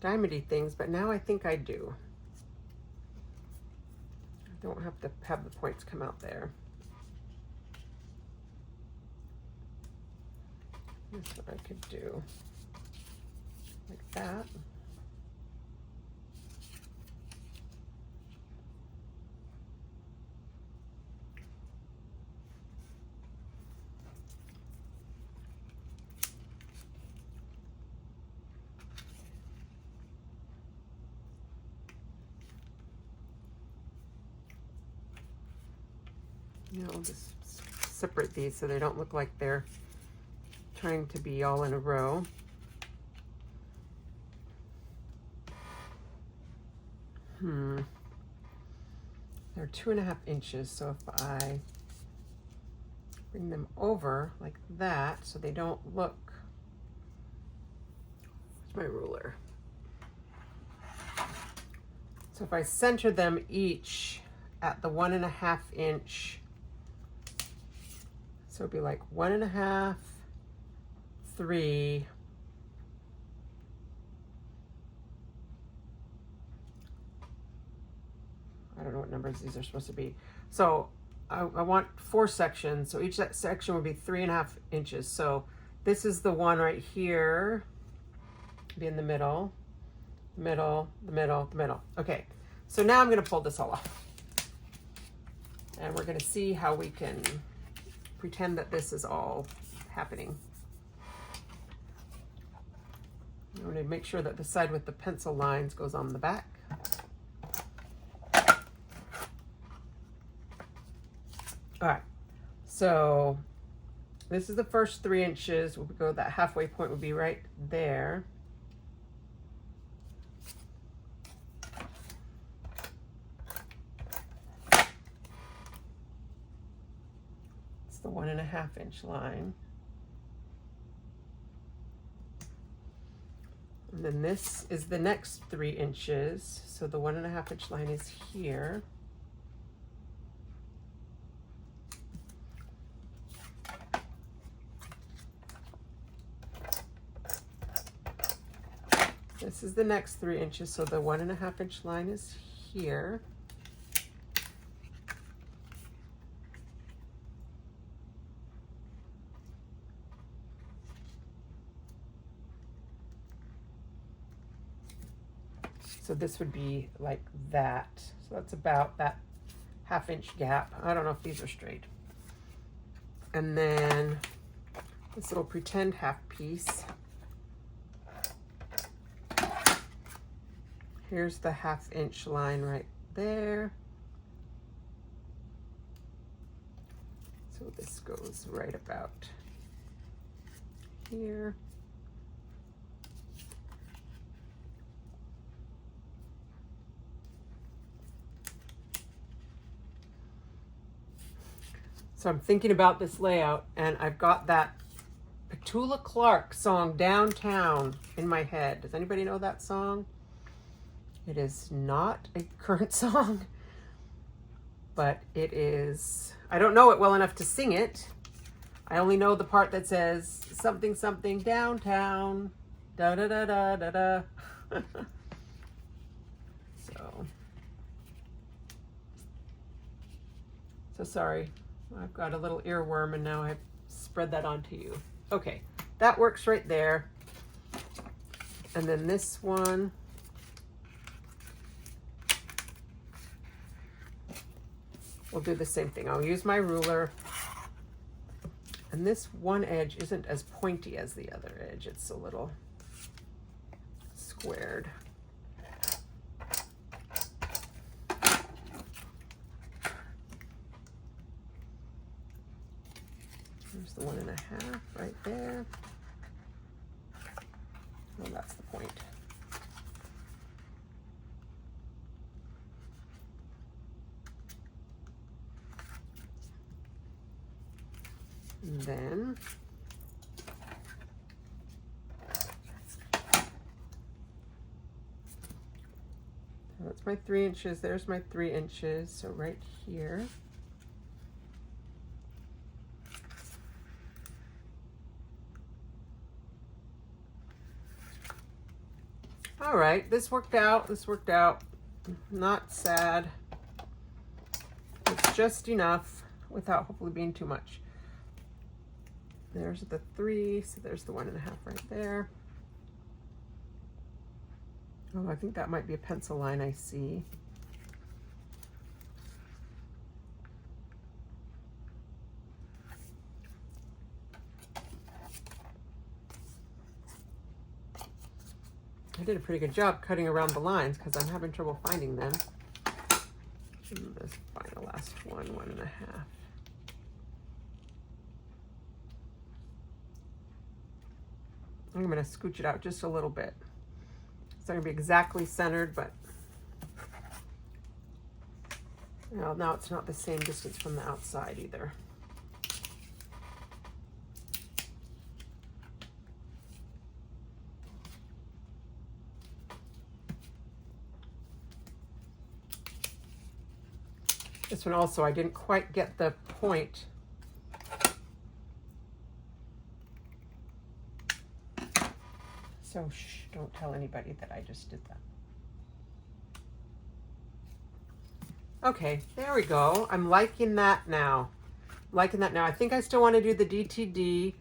diamondy things, but now I think I do. I don't have to have the points come out there. That's what I could do. Like that. I'll just separate these so they don't look like they're trying to be all in a row. They're 2.5 inches, so if I bring them over like that so they don't look, where's my ruler? So if I center them each at the 1.5 inch, so it'd be like 1.5, 3, I don't know what numbers these are supposed to be. So I want 4 sections, so each section would be 3.5 inches. So this is the one right here, be in the middle, the middle, the middle, the middle. Okay, so now I'm gonna pull this all off. And we're gonna see how we can pretend that this is all happening. I'm going to make sure that the side with the pencil lines goes on the back. All right, so This is the first 3 inches. We'll go, that halfway point would be right there. It's the 1.5 inch line. And then this is the next 3 inches. So the 1.5 inch line is here. This is the next 3 inches, so the 1.5 inch line is here. So this would be like that. So that's about that 1/2 inch gap. I don't know if these are straight. And then this little pretend half piece. Here's the 1/2 inch line right there. So this goes right about here. So I'm thinking about this layout, and I've got that Petula Clark song, Downtown, in my head. Does anybody know that song? It is not a current song, but it is, I don't know it well enough to sing it. I only know the part that says something, something, downtown, da da da da da da. So sorry. I've got a little earworm and now I've spread that onto you. Okay, that works right there. And then this one, we'll do the same thing. I'll use my ruler. And this one edge isn't as pointy as the other edge. It's a little squared. There's the 1.5 right there. Well, that's the point. And then so that's my 3 inches. There's my 3 inches. So right here. All right, this worked out. This worked out. Not sad. It's just enough without hopefully being too much. There's the 3, so there's the 1.5 right there. Oh, I think that might be a pencil line I see. I did a pretty good job cutting around the lines because I'm having trouble finding them. Let's find the last one, 1.5. I'm going to scooch it out just a little bit. It's not going to be exactly centered, but well, now it's not the same distance from the outside either. This one also, I didn't quite get the point. So shh, don't tell anybody that I just did that. Okay, there we go. I'm liking that now. Liking that now. I think I still want to do the DTD.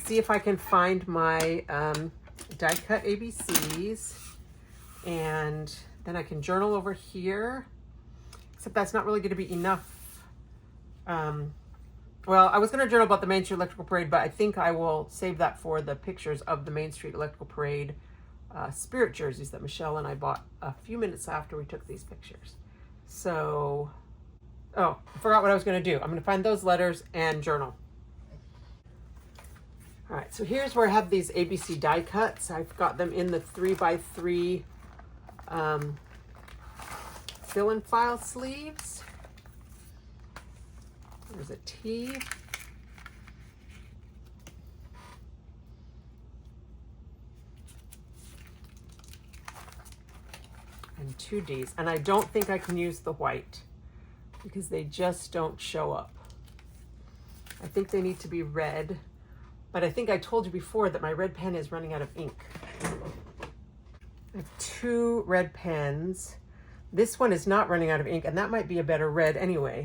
See if I can find my die cut ABCs. And then I can journal over here. Except that's not really going to be enough. Well, I was going to journal about the Main Street Electrical Parade, but I think I will save that for the pictures of the Main Street Electrical Parade spirit jerseys that Michelle and I bought a few minutes after we took these pictures. So, oh, I forgot what I was going to do. I'm going to find those letters and journal. All right, so here's where I have these ABC die cuts. I've got them in the 3x3 fill and file sleeves. There's a T. And 2 Ds. And I don't think I can use the white because they just don't show up. I think they need to be red, but I think I told you before that my red pen is running out of ink. I have 2 red pens. This one is not running out of ink, and that might be a better red anyway.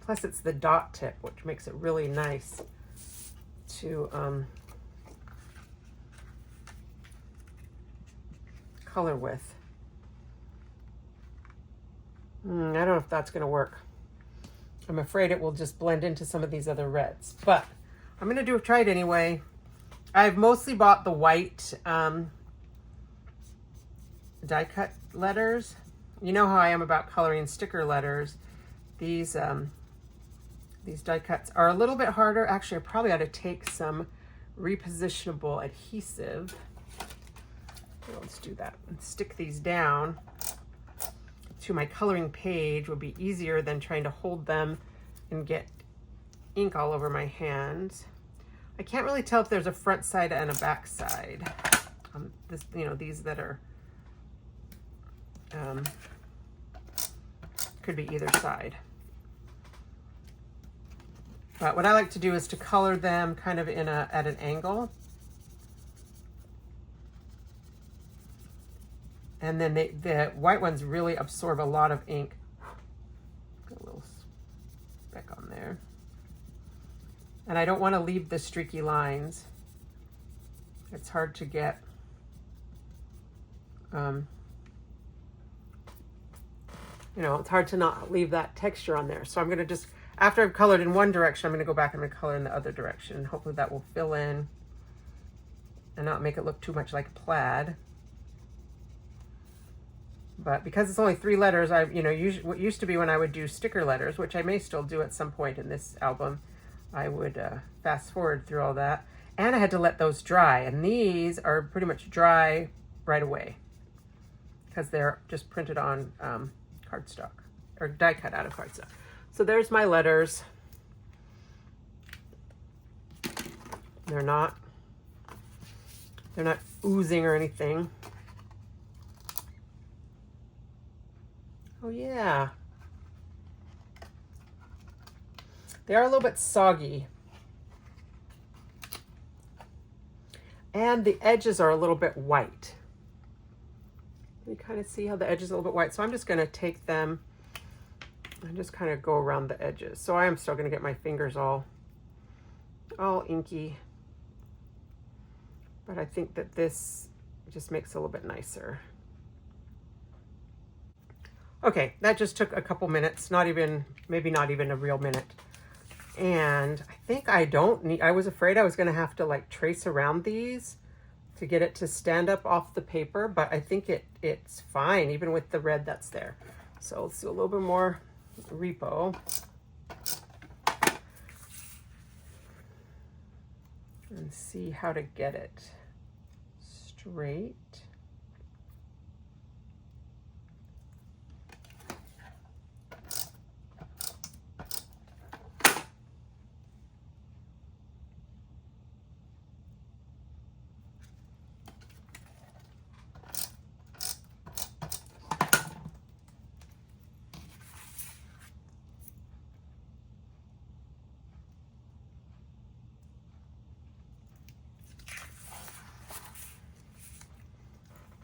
Plus it's the dot tip, which makes it really nice to color with. I don't know if that's gonna work. I'm afraid it will just blend into some of these other reds, but I'm gonna try it anyway. I've mostly bought the white die cut letters. You know how I am about coloring sticker letters. These die cuts are a little bit harder. Actually, I probably ought to take some repositionable adhesive. Let's do that and stick these down to my coloring page. Would be easier than trying to hold them and get ink all over my hands. I can't really tell if there's a front side and a back side. These that are could be either side. But what I like to do is to color them kind of at an angle. And then the white ones really absorb a lot of ink. Got a little speck on there. And I don't want to leave the streaky lines. It's hard to get it's hard to not leave that texture on there. So I'm going to just, after I've colored in one direction, I'm going to go back and I'm going to color in the other direction. Hopefully that will fill in and not make it look too much like plaid. But because it's only 3 letters, what used to be when I would do sticker letters, which I may still do at some point in this album, I would fast forward through all that. And I had to let those dry. And these are pretty much dry right away because they're just printed on cardstock or die cut out of cardstock. So there's my letters. They're not oozing or anything. Oh yeah. They are a little bit soggy. And the edges are a little bit white. You kind of see how the edge is a little bit white. So I'm just going to take them and just kind of go around the edges. So I am still going to get my fingers all inky. But I think that this just makes it a little bit nicer. Okay, that just took a couple minutes, maybe not even a real minute. And I think I was afraid I was going to have to like trace around these to get it to stand up off the paper, but I think it's fine, even with the red that's there. So let's do a little bit more repo. And see how to get it straight.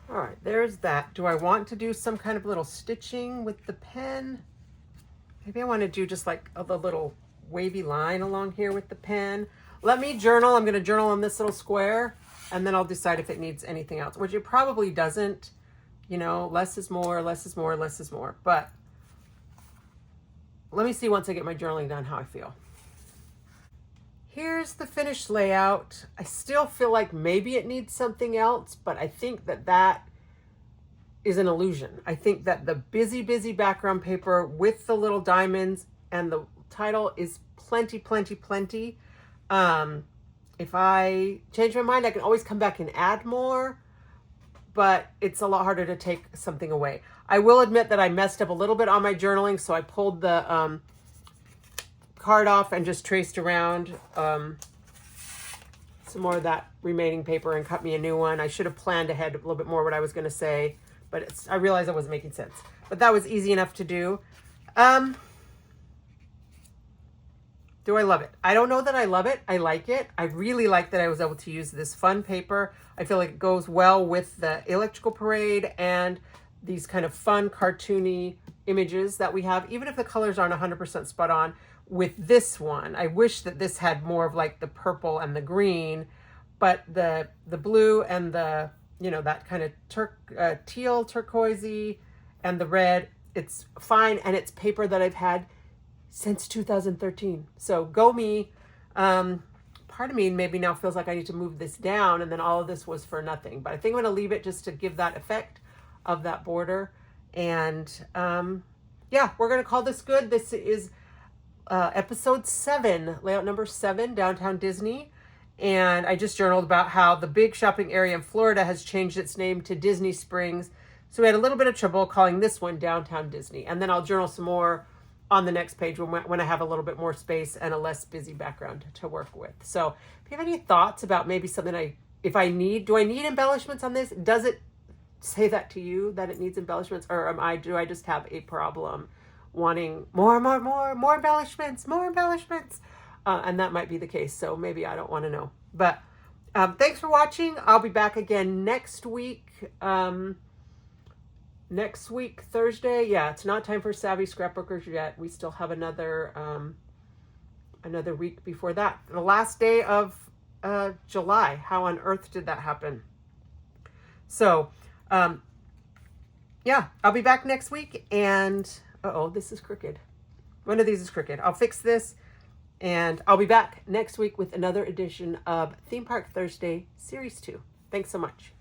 All right, there's that. Do I want to do some kind of little stitching with the pen? Maybe I want to do just like a little wavy line along here with the pen. Let me journal. I'm going to journal on this little square, and then I'll decide if it needs anything else, which it probably doesn't. Less is more, less is more, less is more. But let me see once I get my journaling done how I feel. Here's the finished layout. I still feel like maybe it needs something else, but I think that is an illusion. I think that the busy background paper with the little diamonds and the title is plenty, plenty, plenty. If I change my mind, I can always come back and add more, but it's a lot harder to take something away. I will admit that I messed up a little bit on my journaling, so I pulled the card off and just traced around some more of that remaining paper and cut me a new one. I should have planned ahead a little bit more what I was going to say, but I realized I wasn't making sense. But that was easy enough to do. Do I love it? I don't know that I love it. I like it. I really like that I was able to use this fun paper. I feel like it goes well with the electrical parade and these kind of fun cartoony images that we have, even if the colors aren't 100% spot on with this one. I wish that this had more of like the purple and the green, but the blue and the, you know, that kind of teal turquoisey and the red, it's fine. And it's paper that I've had since 2013. So go me. Part of me maybe now feels like I need to move this down, and then all of this was for nothing. But I think I'm going to leave it just to give that effect of that border. And yeah, we're going to call this good. This is episode 7, layout number 7, Downtown Disney. And I just journaled about how the big shopping area in Florida has changed its name to Disney Springs. So we had a little bit of trouble calling this one Downtown Disney. And then I'll journal some more on the next page when I have a little bit more space and a less busy background to work with. So if you have any thoughts about maybe something do I need embellishments on this? Does it say that to you, that it needs embellishments? Or do I just have a problem wanting more embellishments, and that might be the case. So maybe I don't want to know. But thanks for watching. I'll be back again next week. Next week, Thursday. Yeah, it's not time for Savvy Scrapbookers yet. We still have another week before that. The last day of July. How on earth did that happen? So, yeah, I'll be back next week. And, this is crooked. One of these is crooked. I'll fix this. And I'll be back next week with another edition of Theme Park Thursday Series 2. Thanks so much.